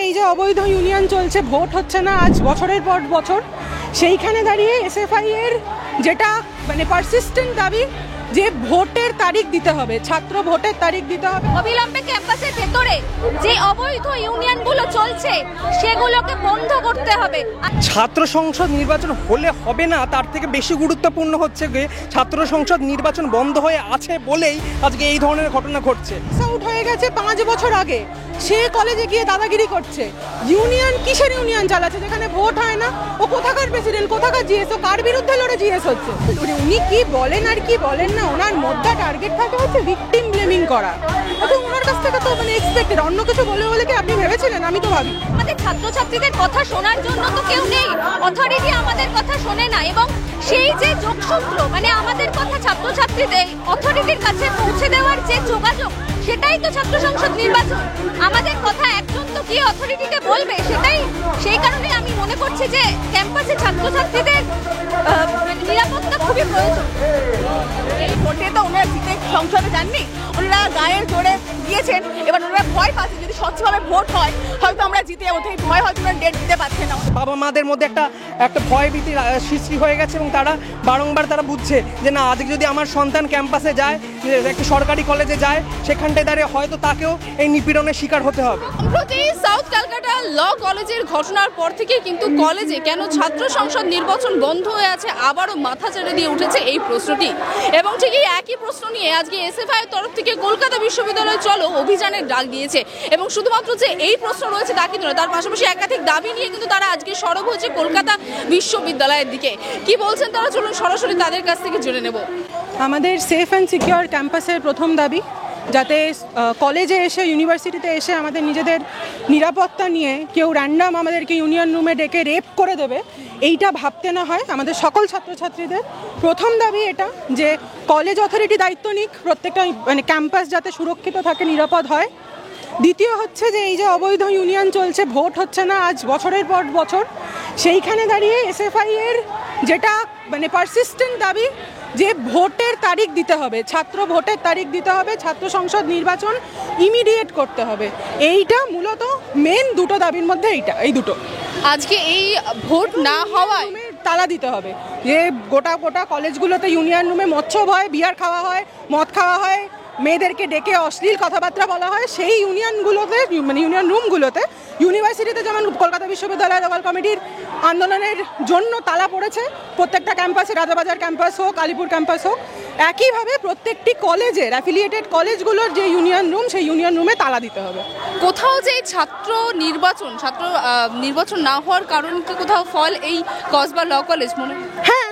এই যে অবৈধ ইউনিয়ন চলছে, ভোট হচ্ছে না আজ বছরের পর বছর, সেইখানে দাঁড়িয়ে এসএফআই এর যেটা মানে পারসিস্টেন্ট দাবি যে ভোটের তারিখ দিতে হবে, ছাত্র ভোটের তারিখ দিতে হবে। অবিলম্বে ক্যাম্পাসের ভেতরে যে অবৈধ ইউনিয়নগুলো চলছে সেগুলোকে বন্ধ করতে হবে। ছাত্র সংসদ নির্বাচন হলে হবে না, তার থেকে বেশি গুরুত্বপূর্ণ হচ্ছে যে ছাত্র সংসদ নির্বাচন বন্ধ হয়ে আছে বলেই আজকে এই ধরনের ঘটনা ঘটছে। আউট হয়ে গেছে 5 বছর আগে, সে কলেজে গিয়ে দাদাগিরি করছে। ইউনিয়ন কিসের ইউনিয়ন চালাচ্ছে যেখানে ভোট হয় না? ও কোথাকার প্রেসিডেন্ট, কোথাকার জিএস, ও কার বিরুদ্ধে লড়ে জিএস হচ্ছে? উনি কি বলেন আর কি বলেন না, ওনার মধ্যে টার্গেট থাকে হচ্ছে ভিকটিম ব্লেমিং করা। তো ওনার কাছ থেকে তো মানে এক্সপেক্টেড, অন্য কিছু বলে কি আপনি ভেবেছিলেন? আমি তো ভাবি আমাদের ছাত্রছাত্রীদের কথা শোনার জন্য তো কেউ নেই, অথরিটি আমাদের কথা শোনে না, এবং সেই যে যোগসূত্র মানে আমাদের কথা ছাত্রছাত্রীদের অথরিটির কাছে পৌঁছে দেওয়ার যে যোগাযোগ, সেটাই তো ছাত্র সংসদ নির্বাচন। আমাদের কথা একজন তো কি অথরিটিকে বলবে, সেটাই সেই কারণে আমি মনে করছি যে ক্যাম্পাসে ছাত্রছাত্রীদের নিরাপত্তা খুবই প্রয়োজন। এই ভোটে তো ওনারা জিতে সংসদে যাননি, ওনারা গায়ের জোরে দিয়েছেন, এবার ওনারা ভয় পাচ্ছে যদি স্বচ্ছভাবে ভোট হয় হয়তো আমরা জিতে যাবো, সেই ভয় হয়তো ওনারা ডেট দিতে পারছে না। বাবা মাদের মধ্যে একটা ভয় ভীতি সৃষ্টি হয়ে গেছে এবং তারা বারংবার তারা বুঝছে যে না, আজকে যদি আমার সন্তান ক্যাম্পাসে যায়, একটা সরকারি কলেজে যায়, সেখানটায় দাঁড়িয়ে হয়তো তাকেও এই নিপীড়নের শিকার হতে হবে। সম্প্রতি সাউথ ক্যালকাটা ল কলেজের ঘটনার পর থেকে কিন্তু কলেজে কেন ছাত্র সংসদ নির্বাচন বন্ধ হয়ে আছে আবারও মাথা চেড়ে দিয়ে উঠেছে এই প্রশ্নটি, এবং ঠিকই একই প্রশ্ন নিয়ে আজকে এসএফআই তরফ থেকে কলকাতা বিশ্ববিদ্যালয় চলো অভিযানের ডাক দিয়েছে। এবং শুধুমাত্র যে এই প্রশ্ন রয়েছে তা কিন্তু নয়, তার পাশাপাশি একাধিক দাবি নিয়ে কিন্তু তারা আজকে সরব হয়েছে কলকাতা বিশ্ববিদ্যালয়ের দিকে। কি বলছেন তারা, চলুন সরাসরি তাদের কাছ থেকে জেনে নেব। আমাদের সেফ অ্যান্ড সিকিউর ক্যাম্পাসের প্রথম দাবি, যাতে কলেজে এসে ইউনিভার্সিটিতে এসে আমাদের নিজেদের নিরাপত্তা নিয়ে কেউ র্যান্ডাম আমাদেরকে ইউনিয়ন রুমে ডেকে রেপ করে দেবে, এইটা ভাবতে না হয় আমাদের সকল ছাত্রছাত্রীদের প্রথম দাবি এটা, যে কলেজ অথরিটি দায়িত্ব নিক, প্রত্যেকটা মানে ক্যাম্পাস যাতে সুরক্ষিত থাকে, নিরাপদ হয়। দ্বিতীয় হচ্ছে যে এই যে অবৈধ ইউনিয়ন চলছে, ভোট হচ্ছে না আজ বছরের পর বছর, সেইখানে দাঁড়িয়ে এসএফআই এর যেটা মানে পারসিস্টেন্ট দাবি যে ভোটের তারিখ দিতে হবে, ছাত্র ভোটের তারিখ দিতে হবে, ছাত্র সংসদ নির্বাচন ইমিডিয়েট করতে হবে। এইটা মূলত মেন দুটো দাবির মধ্যে এই দুটো। আজকে এই ভোট না হওয়ায় তালা দিতে হবে, যে গোটা কলেজগুলোতে ইউনিয়ন রুমে মৎস্য হয়, বিয়ার খাওয়া হয়, মদ খাওয়া হয়, মেয়েদেরকে ডেকে অশ্লীল কথাবার্তা বলা হয়, সেই ইউনিয়নগুলোতে মানে ইউনিয়ন রুমগুলোতে ইউনিভার্সিটিতে যেমন কলকাতা বিশ্ববিদ্যালয় লোকাল কমিটির আন্দোলনের জন্য তালা পড়েছে প্রত্যেকটা ক্যাম্পাসে, রাজাবাজার ক্যাম্পাস হোক, আলিপুর ক্যাম্পাস হোক, একইভাবে প্রত্যেকটি কলেজের অ্যাফিলিয়েটেড কলেজগুলোর যে ইউনিয়ন রুম, সেই ইউনিয়ন রুমে তালা দিতে হবে। কোথাও যে ছাত্র নির্বাচন না হওয়ার কারণ কি কোথাও ফল এই কসবা ল কলেজ মনে? হ্যাঁ,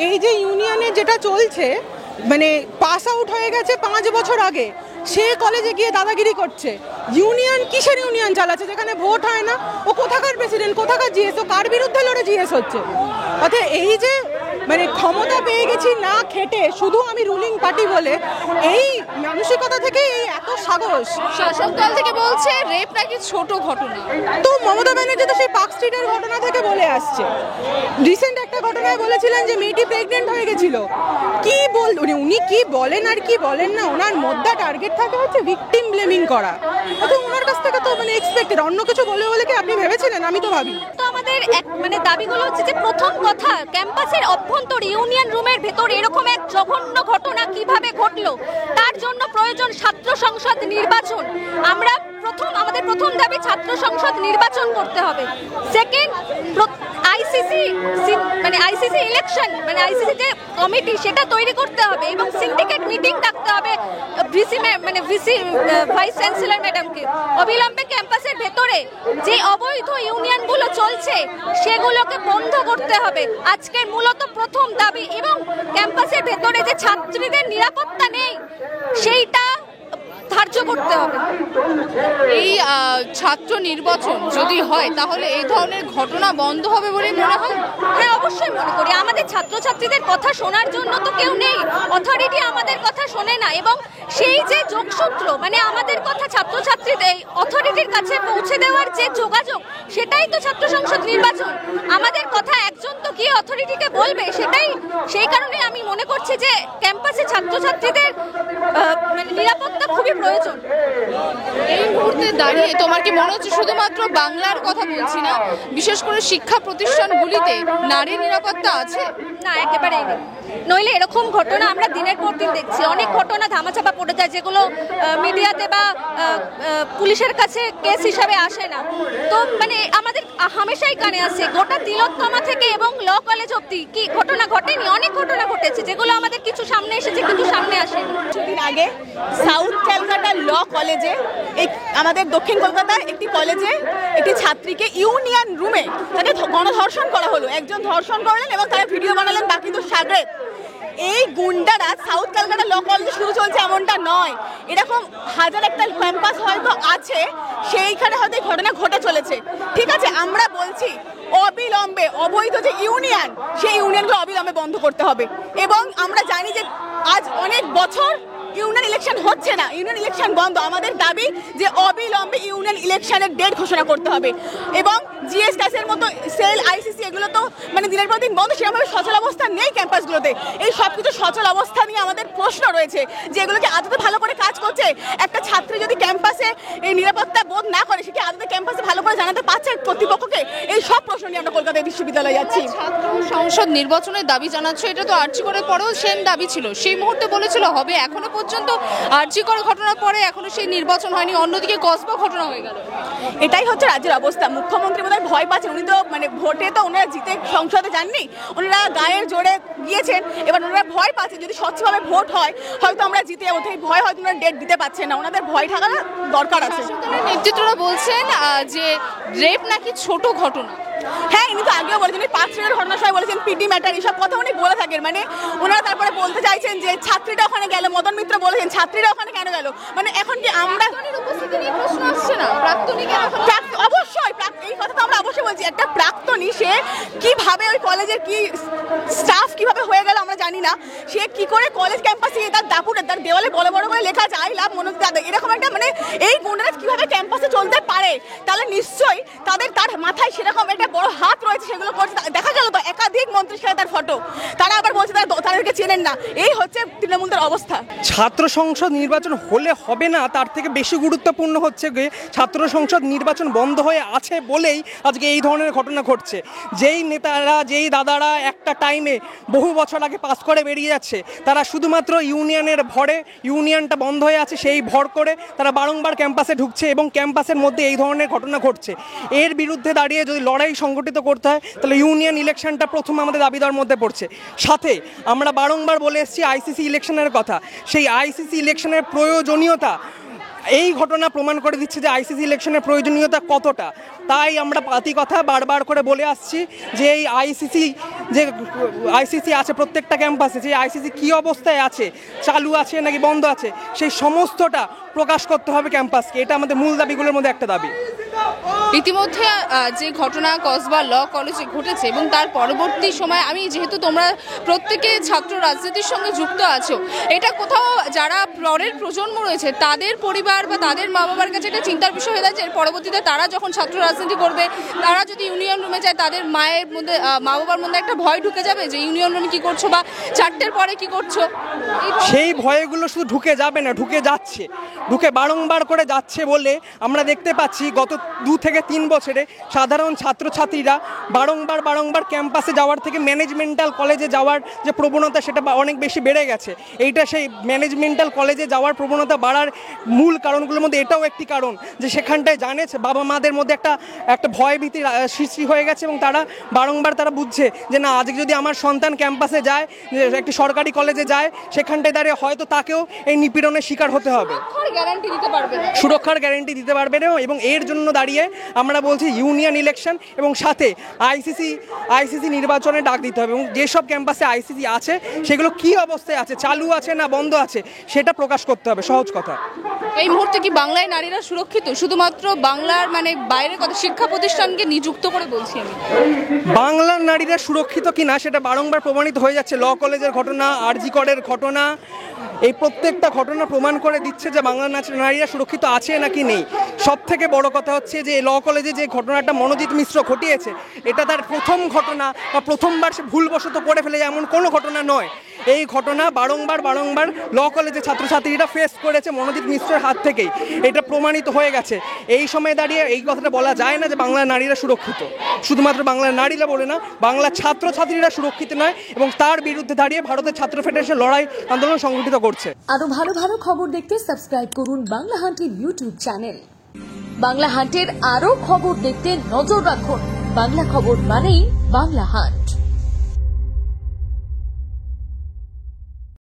এই যে ইউনিয়নে যেটা চলছে মানে পাস আউট হয়ে গেছে 5 বছর আগে, সে কলেজে গিয়ে দাদাগিরি করছে। ইউনিয়ন কিসের ইউনিয়ন চালাচ্ছে যেখানে ভোট হয় না? ও কোথাকার প্রেসিডেন্ট, কোথাকার জিএস, ও কার বিরুদ্ধে লড়ে জিএস হচ্ছে? অর্থাৎ এই যে মানে ক্ষমতা পেয়ে গেছি না খেটে, শুধু আমি রুলিং পার্টি বলে, এই মানসিকতা থেকে এই এত সাহস। শাসক দল থেকে বলছে রেপ নাকি ছোট ঘটনা, তো মমতা ব্যানার্জি তো সেই পার্ক স্ট্রিটের ঘটনা থেকে বলে আসছে। রিসেন্ট একটা ঘটনায় বলেছিলেন যে মেয়েটি প্রেগনেন্ট হয়ে গেছিল। কি উনি কি বলেন আর কি বলেন না, ওনার মধ্যে টার্গেট থাকে হচ্ছে ভিকটিম ব্লেমিং করা। তো ওনার কাছ থেকে তো মানে এক্সপেক্টেড, অন্য কিছু বলে কি আপনি ভেবেছিলেন? আমি তো ভাবি তো আমাদের মানে দাবিগুলো হচ্ছে যে প্রথম কথা, ক্যাম্পাসের অভ্যন্তর ইউনিয়ন রুমের ভেতর এরকম এক জঘন্য ঘটনা কিভাবে ঘটলো, তার জন্য প্রয়োজন ছাত্র সংসদ নির্বাচন। আমাদের প্রথম দাবি ছাত্র সংসদ নির্বাচন করতে হবে। সেকেন্ড, আইসিসি ইলেকশন মানে আইসিসি যে কমিটি সেটা তৈরি করতে হবে এবং সিন্ডিকেট মিটিং ডাকতে হবে ভিসি ভাইস চ্যান্সেলর ম্যাডামকে। অবিলম্বে ক্যাম্পাসের ভেতরে যে অবৈধ ইউনিয়নগুলো চলছে সেগুলোকে বন্ধ করতে হবে, আজকের মূলত প্রথম দাবি। এবং ক্যাম্পাসের ভেতরে যে ছাত্রীদের নিরাপত্তা নেই সেইটা ধার্য করতে হবে। এই ছাত্র নির্বাচন যদি হয় তাহলে এই ধরনের ঘটনা বন্ধ হবে বলে মনে হয়? হ্যাঁ, অবশ্যই মনে করি। আমাদের ছাত্রছাত্রীদের কথা শোনার জন্য তো কেউ নেই, অথরিটি আমাদের কথা শোনে না, এবং সেই যে যোগসূত্র মানে আমাদের কথা ছাত্রছাত্রীদের অথরিটির কাছে পৌঁছে দেওয়ার যে যোগাযোগ, সেটাই তো ছাত্র সংসদ নির্বাচন। আমাদের কথা একজন তো কি অথরিটিকে বলবে, সেটাই সেই কারণে আমি মনে করছি যে ক্যাম্পাসে ছাত্রছাত্রীদের মানে নিরাপত্তা খুবই প্রয়োজন। এই মুহূর্তে দাঁড়িয়ে তোমার কি মনে হচ্ছে শুধুমাত্র বাংলার কথা বলছি না, বিশেষ করে শিক্ষা প্রতিষ্ঠানগুলিতে নারী নিরাপত্তা আছে? না, একেবারেই নেই। নইলে এরকম ঘটনা আমরা দিনের পর দিন দেখছি, অনেক ঘটনা ধামাচাপা পড়ে যায় যেগুলো মিডিয়াতে বা পুলিশের কাছে কেস হিসাবে আসে না। তো মানে আমাদের হামেশাই কানে আসে গোটা তিলোত্তমা থেকে এবং ল কলেজ অবধি কি ঘটনা ঘটেনি, অনেক ঘটনা ঘটেছে যেগুলো আমাদের কিছু সামনে এসেছে, কিছু সামনে আসেনি। কিছুদিন আগে সাউথ ক্যালকাটা ল কলেজে, এই আমাদের দক্ষিণ কলকাতার একটি কলেজে একটি ছাত্রীকে ইউনিয়ন রুমে তাকে গণধর্ষণ করা হলো। একজন ধর্ষণ করলেন এবং তারা ভিডিও বানালেন, বাকি তো সাগরেদ। এই গুন্ডারা সাউথ ক্যালকাটা ল কলেজে শুরু চলছে এমনটা নয়, এরকম হাজার একটা ক্যাম্পাস হয়তো আছে, সেইখানে হয়তো এই ঘটনা ঘটে চলেছে। ঠিক আছে, আমরা বলছি অবিলম্বে অবৈধ যে ইউনিয়ন, সেই ইউনিয়নগুলো অবিলম্বে বন্ধ করতে হবে। এবং আমরা জানি যে আজ অনেক বছর ইউনিয়ন ইলেকশন হচ্ছে না, ইউনিয়ন ইলেকশন বন্ধ। আমাদের দাবি যে অবিলম্বে ইউনিয়ন ইলেকশনের ডেট ঘোষণা করতে হবে এবং জিএস ক্যাসের মতো সেল, আইসিসি এগুলো তো মানে দিনের পর দিন বন্ধ, সেরকমভাবে সচল অবস্থা নেই ক্যাম্পাসগুলোতে। এই সব কিছু সচল অবস্থা নিয়ে আমাদের প্রশ্ন রয়েছে যে এগুলোকে আদতে ভালো করে কাজ করছে। একটা ছাত্রী যদি ক্যাম্পাসে এই নিরাপত্তা বোধ না করে, সে কি আদতে ক্যাম্পাসে ভালো করে জানাতে পারছে কর্তৃপক্ষকে? এই সব প্রশ্ন নিয়ে আমরা কলকাতা বিশ্ববিদ্যালয়ে যাচ্ছি। ছাত্র সংসদ নির্বাচনের দাবি জানাচ্ছ, এটা তো আরজি করের পরেও সেম দাবি ছিল, সেই মুহূর্তে বলেছিল হবে, এখনো পর্যন্ত আরজি করে ঘটনার পরে এখনো সেই নির্বাচন হয়নি, অন্যদিকে কসবা ঘটনা হয়ে গেল। এটাই হচ্ছে রাজ্যের অবস্থা। মুখ্যমন্ত্রী বোধহয় ভয় পাচ্ছেন, উনি তো মানে ভোটে তো ওনারা জিতে সংসদে যাননি, ওনারা গায়ের জোরে গিয়েছেন। এবার ওনারা ভয় পাচ্ছেন যদি স্বচ্ছভাবে ভোট হয় হয়তো আমরা জিতে যাবো, এই ভয় হয়তো ওনারা ডেট দিতে পারছেন না, ওনাদের ভয় থাকা দরকার আছে। নেতৃত্বরা বলছেন যে রেপ নাকি ছোট ঘটনা। হ্যাঁ, ইনি তো আগেও বলেছেন, 5 মিনিটের ঘটনার সময় বলেছেন পিটি ম্যাটার, এইসব কথা উনি বলে থাকেন। মানে ওনারা তারপরে বলতে চাইছেন যে ছাত্রীটা ওখানে গেল, মদন মিত্র বলেছেন ছাত্রীরা ওখানে কেন গেল, মানে এখন কি আমরা উপস্থিতি নিয়ে প্রশ্ন আসছে না? প্রাক্তনী কেন? অবশ্যই এই কথা তো আমরা অবশ্যই বলছি। একটা প্রাক্তনী, সে কিভাবে ওই কলেজের কি স্টাফ কিভাবে হয়ে গেল আমরা জানি না, সে কি করে কলেজ ক্যাম্পাসে তার দাপুরে তার দেওয়ালে বড় বড় করে লেখা আছে আই লাভ মনোজ দাদা, এরকম একটা মানে এই গুন্ডারা কিভাবে ক্যাম্পাসে চলতে পারে? তাহলে নিশ্চয়ই তার মাথায় সেরকম একটা বড় হাত রয়েছে, সেগুলো করছে। দেখা গেল তো একাধিক মন্ত্রীর সাথে তার ফটো, তারা আবার বলছে তাদেরকে চেনেন না। এই হচ্ছে তৃণমূলের অবস্থা। ছাত্র সংসদ নির্বাচন হলে হবে না, তার থেকে বেশি গুরুত্বপূর্ণ হচ্ছে যে ছাত্র সংসদ নির্বাচন বন্ধ হয়ে আছে বলেই আজকে এই ধরনের ঘটনা ঘটছে। যেই নেতারা, যেই দাদারা একটা টাইমে বহু বছর আগে পাস করে বেরিয়ে যাচ্ছে, তারা শুধুমাত্র ইউনিয়নের ভরে, ইউনিয়নটা বন্ধ হয়ে আছে সেই ভর করে তারা বারংবার ক্যাম্পাসে ঢুকছে এবং ক্যাম্পাসের মধ্যে এই ধরনের ঘটনা ঘটছে। এর বিরুদ্ধে দাঁড়িয়ে যদি লড়াই সংগঠিত করতে হয় তাহলে ইউনিয়ন ইলেকশনটা প্রথম আমাদের দাবিদার মধ্যে পড়ছে। সাথে আমরা বারংবার বলে এসেছি আইসিসি ইলেকশনের কথা, সেই আইসিসি ইলেকশনের প্রয়োজনীয়তা এই ঘটনা প্রমাণ করে দিচ্ছে যে আইসিসি ইলেকশনের প্রয়োজনীয়তা কতটা। তাই আমরা পাতি কথা বারবার করে বলে আসছি যে এই আইসিসি আছে প্রত্যেকটা ক্যাম্পাসে, যে আইসিসি কী অবস্থায় আছে, চালু আছে নাকি বন্ধ আছে, সেই সমস্তটা প্রকাশ করতে হবে ক্যাম্পাসকে। এটা আমাদের মূল দাবিগুলোর মধ্যে একটা দাবি। ইতিমধ্যে যে ঘটনা কসবা ল কলেজে ঘটেছে এবং তার পরবর্তী সময়, আমি যেহেতু তোমরা প্রত্যেকে ছাত্র রাজনীতির সঙ্গে যুক্ত আছো, এটা কোথাও যারা পরের প্রজন্ম রয়েছে তাদের পরিবার বা তাদের মা বাবার কাছে এটা চিন্তার বিষয় হয়ে যাচ্ছে। এর পরবর্তীতে তারা যখন ছাত্র রাজনীতি করবে, তারা যদি ইউনিয়ন রুমে যায়, তাদের মায়ের মধ্যে, মা বাবার মধ্যে একটা ভয় ঢুকে যাবে যে ইউনিয়ন রুমে কী করছো বা 4টের পরে কী করছো। সেই ভয়গুলো শুধু ঢুকে যাবে না, ঢুকে যাচ্ছে, ঢুকে বারংবার করে যাচ্ছে বলে আমরা দেখতে পাচ্ছি গত 2 থেকে 3 বছরে সাধারণ ছাত্রছাত্রীরা বারংবার ক্যাম্পাসে যাওয়ার থেকে ম্যানেজমেন্টাল কলেজে যাওয়ার যে প্রবণতা সেটা অনেক বেশি বেড়ে গেছে। এইটা সেই ম্যানেজমেন্টাল কলেজে যাওয়ার প্রবণতা বাড়ার মূল কারণগুলোর মধ্যে এটাও একটি কারণ যে সেখানটায় জানে বাবা মাদের মধ্যে একটা ভয় ভীতি সৃষ্টি হয়ে গেছে এবং তারা বারংবার বুঝছে যে না, আজকে যদি আমার সন্তান ক্যাম্পাসে যায়, একটি সরকারি কলেজে যায়, সেখানটায় দাঁড়িয়ে হয়তো তাকেও এই নিপীড়নের শিকার হতে হবে, সুরক্ষার গ্যারান্টি দিতে পারবে না। এবং এর জন্য দাঁড়িয়ে আমরা বলছি ইউনিয়ন ইলেকশন এবং সাথে আইসিসি নির্বাচনে ডাক দিতে হবে এবং যেসব ক্যাম্পাসে আইসিসি আছে সেগুলো কি অবস্থায় আছে, চালু আছে না বন্ধ আছে, সেটা প্রকাশ করতে হবে। সহজ কথা। এই মুহূর্তে কি বাংলায় নারীরা সুরক্ষিত? শুধুমাত্র বাংলার মানে বাইরের কথা, শিক্ষা প্রতিষ্ঠানকে নিযুক্ত করে বলছি আমি, বাংলার নারীরা সুরক্ষিত কিনা সেটা বারংবার প্রমাণিত হয়ে যাচ্ছে। ল কলেজের ঘটনা, আরজি করের ঘটনা, এই প্রত্যেকটা ঘটনা প্রমাণ করে দিচ্ছে যে বাংলার নারীরা সুরক্ষিত আছে নাকি নেই। সব থেকে বড় কথা হচ্ছে যে ল কলেজে যে ঘটনাটা মনোজিৎ মিশ্র ঘটিয়েছে, এটা তার প্রথম ঘটনা বা প্রথমবার সে ভুলবশত করে ফেলে এমন কোনো ঘটনা নয়। এই ঘটনা বারংবার ল কলেজের ছাত্রছাত্রীরা ফেস করেছে মনোজিৎ মিশ্রের হাত থেকেই। এটা প্রমাণিত হয়ে গেছে। এই সময় দাঁড়িয়ে এই কথাটা বলা যায় না যে বাংলার নারীরা সুরক্ষিত। শুধুমাত্র বাংলার নারীরা বলে না, বাংলার ছাত্রছাত্রীরা সুরক্ষিত নয়, এবং তার বিরুদ্ধে দাঁড়িয়ে ভারতের ছাত্র ফেডারেশন লড়াই আন্দোলন সংগঠিত করছে। আরো ভালো ভালো খবর দেখতে সাবস্ক্রাইব করুন বাংলা হান্টের ইউটিউব চ্যানেল। বাংলা হান্টের আরো খবর দেখতে নজর রাখুন। বাংলা খবর মানেই বাংলা হান্ট।